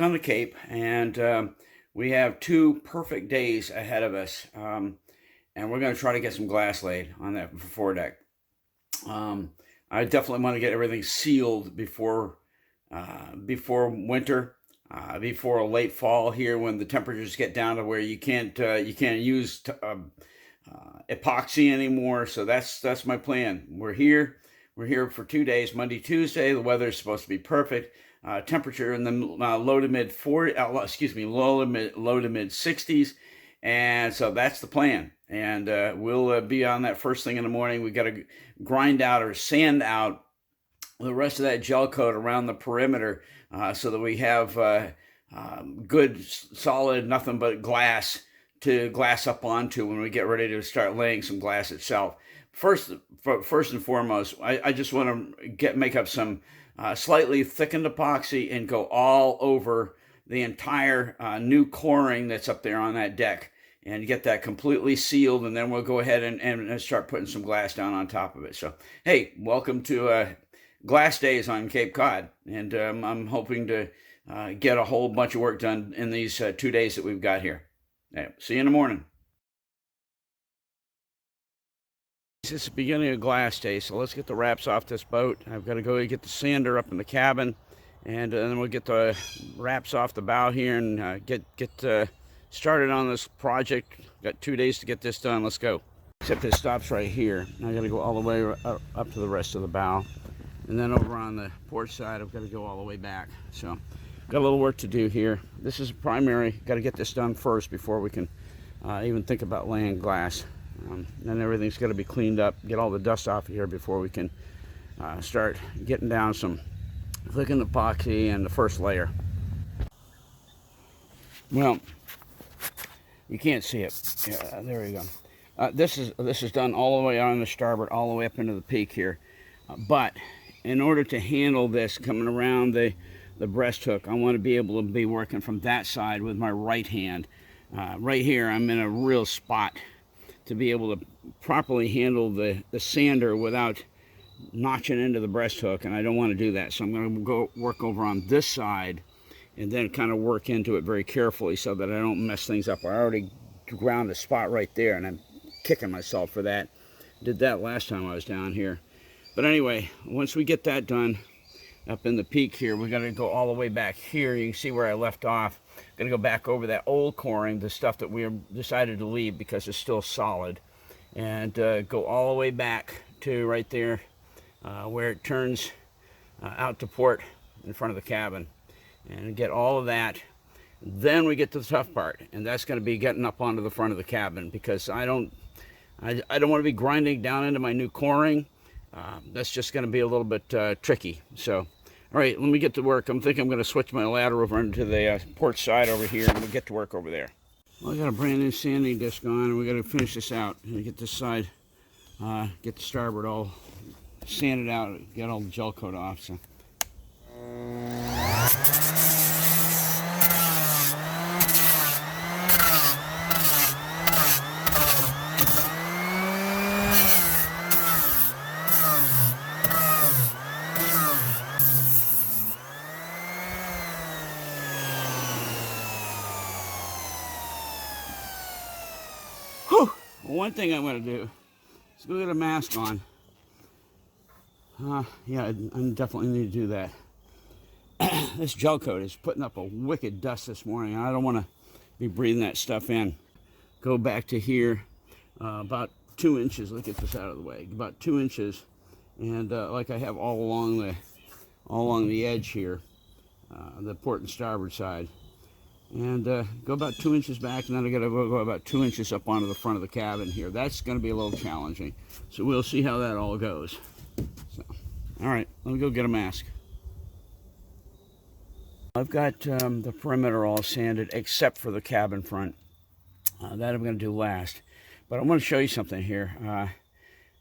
on the Cape, and we have 2 perfect days ahead of us, and we're going to try to get some glass laid on that foredeck. I definitely want to get everything sealed before winter, before a late fall here when the temperatures get down to where you can't use epoxy anymore. So that's my plan. We're here for 2 days, Monday, Tuesday. The weather is supposed to be perfect. Temperature in the low to mid 60s, and so that's the plan. And we'll be on that first thing in the morning. We got to grind out or sand out the rest of that gel coat around the perimeter, so that we have good, solid, nothing but glass to glass up onto when we get ready to start laying some glass itself. First and foremost, I just want to make up some slightly thickened epoxy and go all over the entire new coring that's up there on that deck and get that completely sealed, and then we'll go ahead and start putting some glass down on top of it. So, hey, welcome to Glass Days on Cape Cod, and I'm hoping to get a whole bunch of work done in these 2 days that we've got here. Yeah, see you in the morning. It's the beginning of glass day, so let's get the wraps off this boat. I've got to go get the sander up in the cabin, and then we'll get the wraps off the bow here and get started on this project. Got 2 days to get this done. Let's go. Except it stops right here. I got to go all the way up to the rest of the bow, and then over on the port side, I've got to go all the way back. So, got a little work to do here. This is primary. Got to get this done first before we can even think about laying glass. Then everything's got to be cleaned up, get all the dust off of here before we can start getting down some thickened epoxy and the first layer. Well, you can't see it. Yeah, there you go. This is done all the way on the starboard, all the way up into the peak here. But in order to handle this coming around the breast hook, I want to be able to be working from that side with my right hand. Right here, I'm in a real spot to be able to properly handle the sander without notching into the breast hook, and I don't want to do that. So I'm going to go work over on this side and then kind of work into it very carefully so that I don't mess things up. I already ground a spot right there, and I'm kicking myself for that. Did that last time I was down here. But anyway, once we get that done up in the peak here, we got to go all the way back here. You can see where I left off. Gonna go back over that old coring, the stuff that we decided to leave because it's still solid, and go all the way back to right there where it turns out to port in front of the cabin, and get all of that. Then we get to the tough part, and that's going to be getting up onto the front of the cabin, because I don't want to be grinding down into my new coring. That's just going to be a little bit tricky. So, all right, let me get to work. I'm thinking I'm going to switch my ladder over into the port side over here, and we'll get to work over there. Well, I got a brand new sanding disc on, and we got to finish this out and get this side, get the starboard all sanded out, get all the gel coat off. So. One thing I'm going to do is go get a mask on. Yeah, I definitely need to do that. This gel coat is putting up a wicked dust this morning, and I don't want to be breathing that stuff in. Go back to here, about 2 inches. Let's get this out of the way. About 2 inches, and like I have all along the edge here, the port and starboard side. And go about 2 inches back, and then I got to go about 2 inches up onto the front of the cabin here. That's going to be a little challenging, so we'll see how that all goes. So, all right, let me go get a mask. I've got the perimeter all sanded except for the cabin front. That I'm going to do last, but I want to show you something here.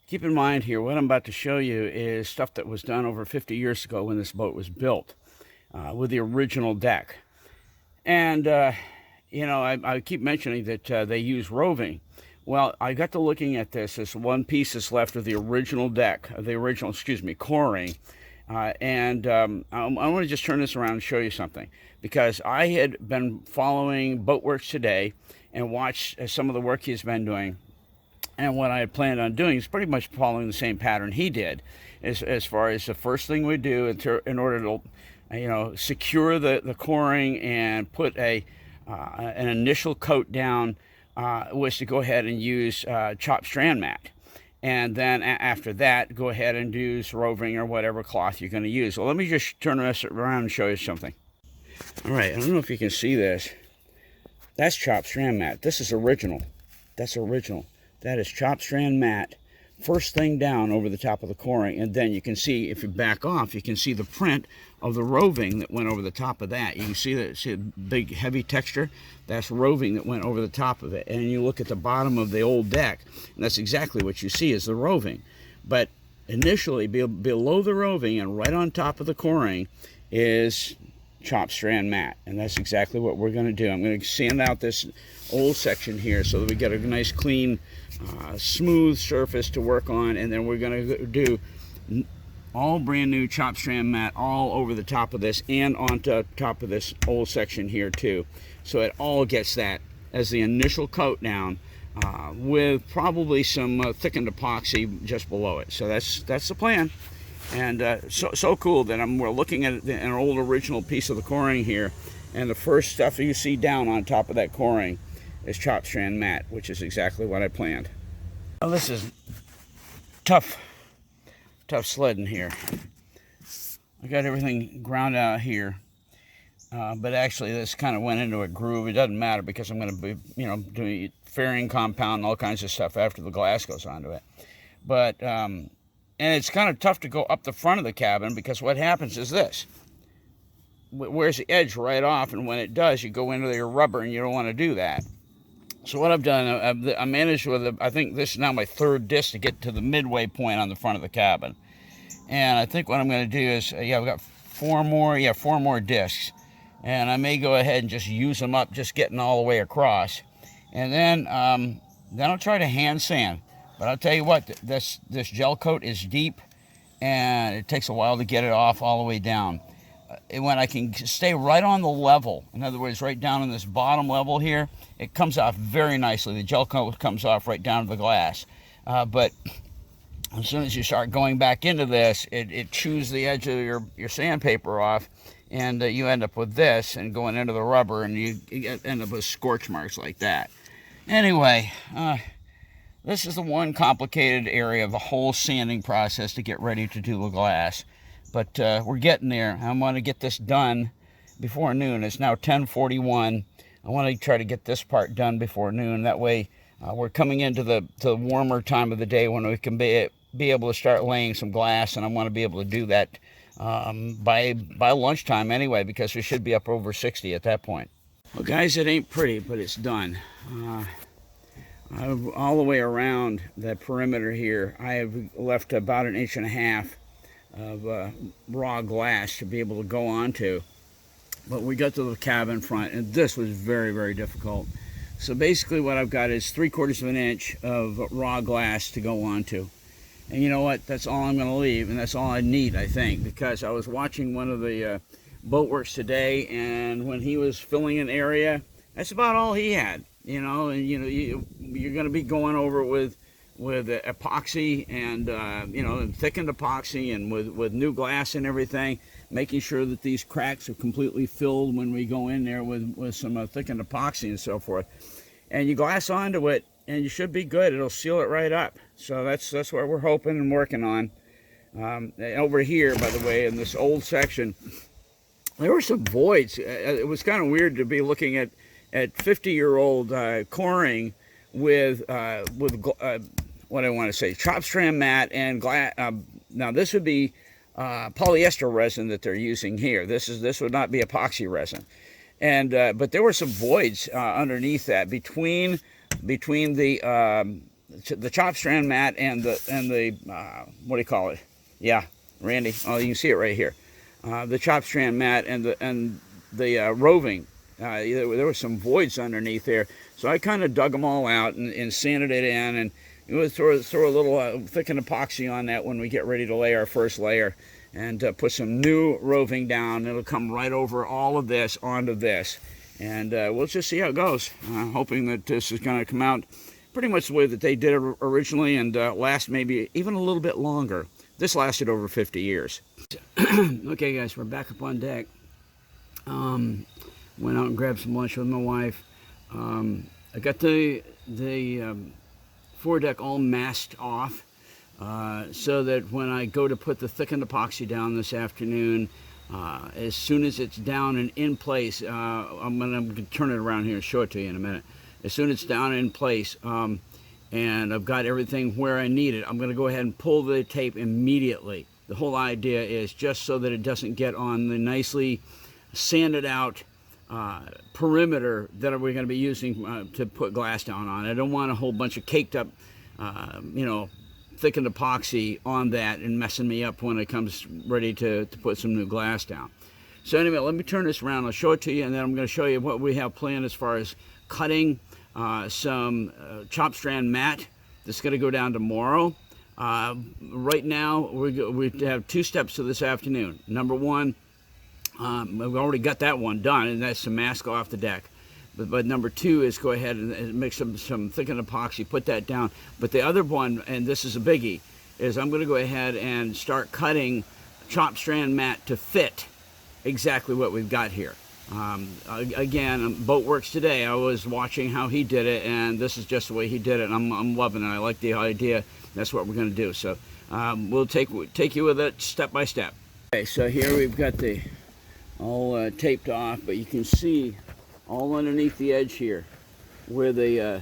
Keep in mind here, what I'm about to show you is stuff that was done over 50 years ago when this boat was built, with the original deck. And, you know, I keep mentioning that they use roving. Well, I got to looking at this. There's one piece that's left of the original deck, coring. I want to just turn this around and show you something, because I had been following Boatworks Today and watched some of the work he's been doing. And what I had planned on doing is pretty much following the same pattern he did, as far as the first thing we do in order to, secure the coring and put an initial coat down, was to go ahead and use chopped strand mat. And then after that, go ahead and use roving or whatever cloth you're going to use. Well, let me just turn this around and show you something. All right, I don't know if you can see this. That's chopped strand mat. This is original. That's original. That is chopped strand mat, first thing down over the top of the coring. And then you can see, if you back off, you can see the print of the roving that went over the top of that. You can see the big heavy texture. That's roving that went over the top of it. And you look at the bottom of the old deck, and that's exactly what you see is the roving. But initially, below the roving and right on top of the coring is chopped strand mat, and that's exactly what we're going to do. I'm going to sand out this old section here so that we get a nice clean smooth surface to work on, and then we're going to do all brand new chopped strand mat all over the top of this and onto top of this old section here too, so it all gets that as the initial coat down, with probably some thickened epoxy just below it. So that's the plan. And so cool that we're looking at an old original piece of the coring here, and the first stuff you see down on top of that coring is chopped strand mat, which is exactly what I planned. Well, this is tough sledding here. I got everything ground out here, but actually this kind of went into a groove. It doesn't matter because I'm going to be, doing fairing compound and all kinds of stuff after the glass goes onto it. But and it's kind of tough to go up the front of the cabin, because what happens is this. Where's the edge right off, and when it does, you go into your rubber, and you don't want to do that. So what I've done, I managed with, I think this is now my third disc to get to the midway point on the front of the cabin. And I think what I'm going to do is, I've got four more discs. And I may go ahead and just use them up, just getting all the way across. And then I'll try to hand sand. But I'll tell you what, this gel coat is deep, and it takes a while to get it off all the way down. When I can stay right on the level, in other words, right down in this bottom level here, it comes off very nicely. The gel coat comes off right down to the glass. But as soon as you start going back into this, it chews the edge of your sandpaper off, and you end up with this and going into the rubber, and you end up with scorch marks like that. Anyway, this is the one complicated area of the whole sanding process to get ready to do the glass. But we're getting there. I want to get this done before noon. It's now 10:41. I want to try to get this part done before noon. That way we're coming into the warmer time of the day when we can be able to start laying some glass, and I want to be able to do that by lunchtime anyway, because we should be up over 60 at that point. Well, guys, it ain't pretty, but it's done. All the way around the perimeter here, I have left about 1.5 inches of raw glass to be able to go onto. But we got to the cabin front, and this was very, very difficult. So basically what I've got is 3/4 of an inch of raw glass to go onto. And you know what? That's all I'm going to leave, and that's all I need, I think, because I was watching one of the Boatworks Today, and when he was filling an area, that's about all he had. And you're going to be going over with epoxy and thickened epoxy, and with new glass and everything, making sure that these cracks are completely filled when we go in there with some thickened epoxy and so forth. And you glass onto it, and you should be good. It'll seal it right up. So that's what we're hoping and working on. Over here, by the way, in this old section, there were some voids. It was kind of weird to be looking at 50-year-old coring with what I want to say, chopped strand mat and glass. Now this would be polyester resin that they're using here. This would not be epoxy resin, and but there were some voids underneath that between the chopped strand mat and the what do you call it? Yeah, Randy. Oh, you can see it right here. The chopped strand mat and the roving. There were some voids underneath there, so I kind of dug them all out and sanded it in, and we'll throw a little thickened epoxy on that when we get ready to lay our first layer. and put some new roofing down. It'll come right over all of this onto this, and we'll just see how it goes. Hoping that this is going to come out pretty much the way that they did it originally, and last maybe even a little bit longer. This lasted over 50 years. Okay, guys, we're back up on deck. Went out and grabbed some lunch with my wife. I got the foredeck all masked off, so that when I go to put the thickened epoxy down this afternoon, as soon as it's down and in place, I'm gonna turn it around here and show it to you in a minute. As soon as it's down and in place, and I've got everything where I need it, I'm gonna go ahead and pull the tape immediately. The whole idea is just so that it doesn't get on the nicely sanded out perimeter that we're going to be using to put glass down on. I don't want a whole bunch of caked up, thickened epoxy on that and messing me up when it comes ready to put some new glass down. So anyway, let me turn this around. I'll show it to you, and then I'm going to show you what we have planned as far as cutting some chop strand mat that's going to go down tomorrow. Right now, we have two steps to this afternoon. Number one, we've already got that one done, and that's to mask off the deck. But number two is go ahead and make some thickened epoxy, put that down. But the other one, and this is a biggie, is I'm going to go ahead and start cutting chop strand mat to fit exactly what we've got here. Again, Boat Works today, I was watching how he did it, and this is just the way he did it, and I'm loving it. I like the idea. That's what we're going to do. So we'll take you with it step by step. Okay, so here we've got the all taped off, but you can see all underneath the edge here where the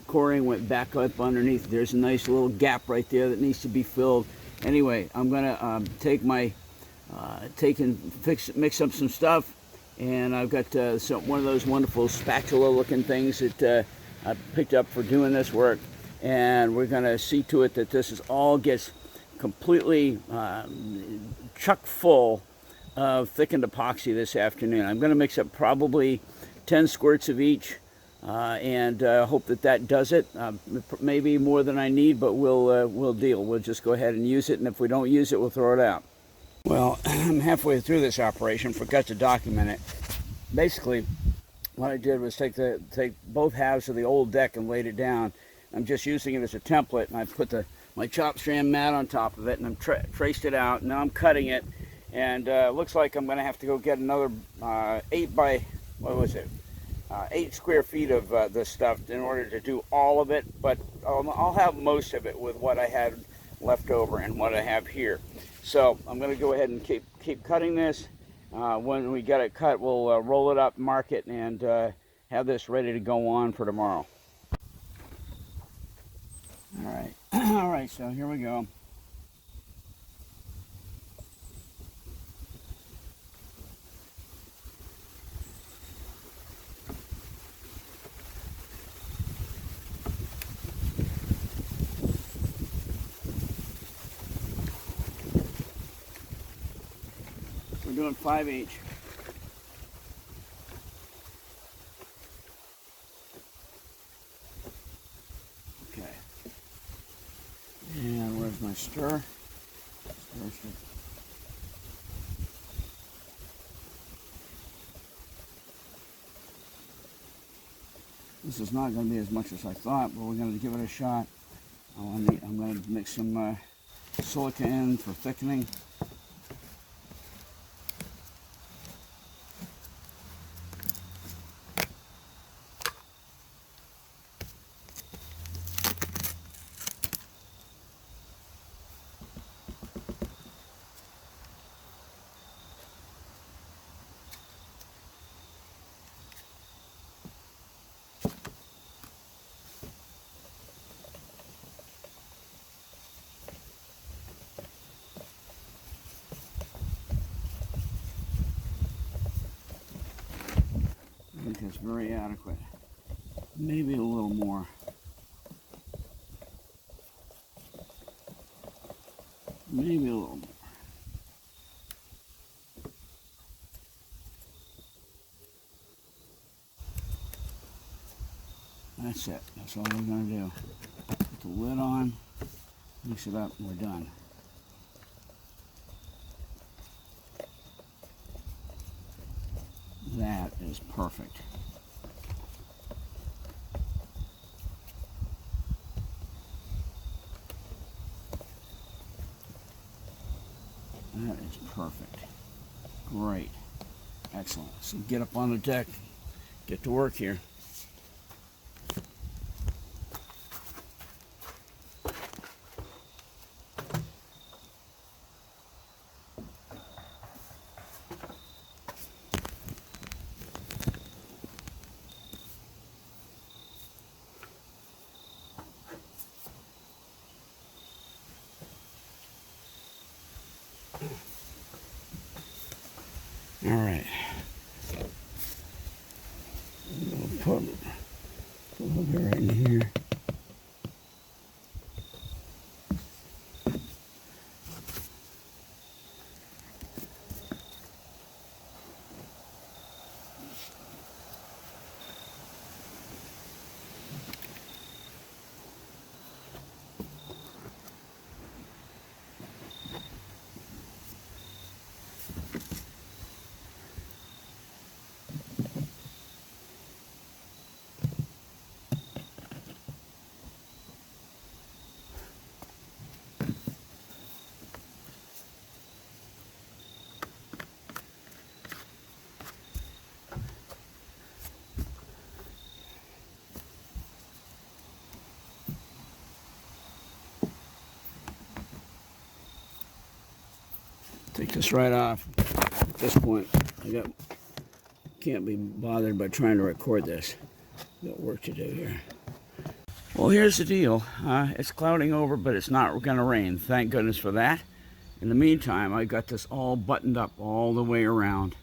coring went back up underneath. There's a nice little gap right there that needs to be filled. Anyway, I'm gonna take and mix up some stuff, and I've got one of those wonderful spatula looking things that I picked up for doing this work, and we're gonna see to it that this all gets completely chock full of thickened epoxy this afternoon. I'm going to mix up probably 10 squirts of each, and hope that does it. Maybe more than I need, but we'll deal. We'll just go ahead and use it, and if we don't use it, we'll throw it out. Well, I'm halfway through this operation. Forgot to document it. Basically, what I did was take both halves of the old deck and laid it down. I'm just using it as a template, and I put my chop strand mat on top of it, and I'm traced it out. Now I'm cutting it. And looks like I'm going to have to go get another 8 square feet of this stuff in order to do all of it. But I'll have most of it with what I had left over and what I have here. So I'm going to go ahead and keep cutting this. When we get it cut, we'll roll it up, mark it, and have this ready to go on for tomorrow. All right. All right, so here we go. We're doing 5 each. Okay. And where's my stir? Stir. This is not going to be as much as I thought, but we're going to give it a shot. I'm going to mix some silica in for thickening. I think that's very adequate. Maybe a little more. Maybe a little more. That's it. That's all we're going to do. Put the lid on, mix it up, and we're done. That is perfect. That is perfect. Great. Excellent. So get up on the deck, get to work here. All right. We'll put a little bit right in here. Take this right off. At this point, can't be bothered by trying to record this. Got work to do here. Well, here's the deal. It's clouding over, but it's not going to rain. Thank goodness for that. In the meantime, I got this all buttoned up all the way around.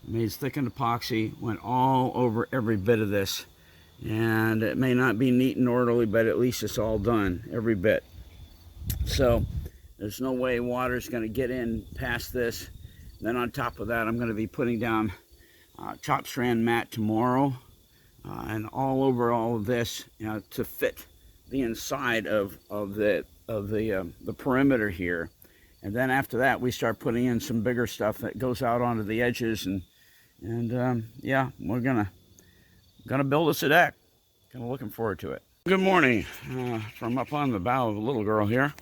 Made thickened epoxy, went all over every bit of this. And it may not be neat and orderly, but at least it's all done, every bit. So there's no way water's going to get in past this. Then on top of that, I'm going to be putting down chop strand mat tomorrow, and all over all of this, to fit the inside of the perimeter here. And then after that, we start putting in some bigger stuff that goes out onto the edges, and yeah, we're gonna build us a deck. Kind of looking forward to it. Good morning from up on the bow of a little girl here.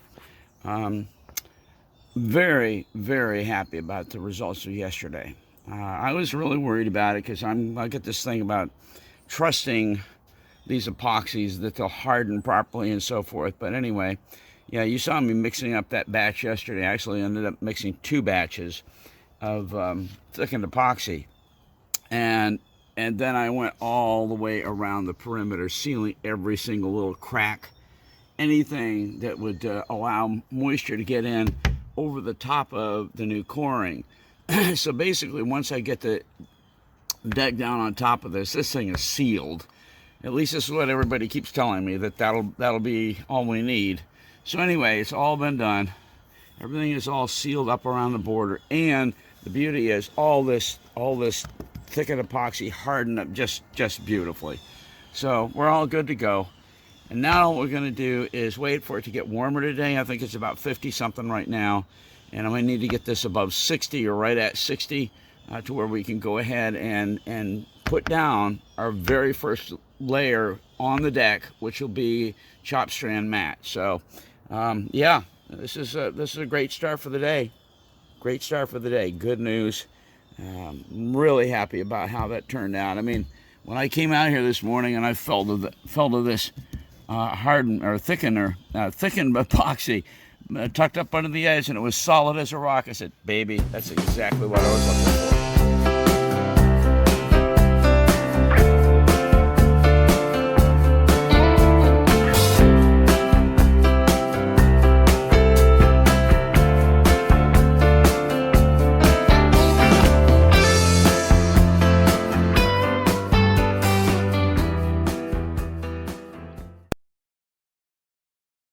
Very, very happy about the results of yesterday. I was really worried about it because I get this thing about trusting these epoxies that they'll harden properly and so forth. But anyway, yeah, you saw me mixing up that batch yesterday. I actually ended up mixing 2 batches of thickened epoxy. And then I went all the way around the perimeter, sealing every single little crack, anything that would allow moisture to get in over the top of the new coring. So basically, once I get the deck down on top of this thing is sealed. At least this is what everybody keeps telling me, that'll be all we need. So anyway, it's all been done. Everything is all sealed up around the border, and the beauty is all this thickened epoxy hardened up just beautifully. So we're all good to go. And now what we're going to do is wait for it to get warmer today. I think it's about 50 something right now, and I'm going to need to get this above 60 or right at 60 to where we can go ahead and put down our very first layer on the deck, which will be chop strand mat. So yeah, this is a great start for the day. Great start for the day. Good news. I'm really happy about how that turned out. I mean, when I came out here this morning and I felt of this hardened or thickened epoxy tucked up under the edge, and it was solid as a rock, I said, baby, that's exactly what I was looking for.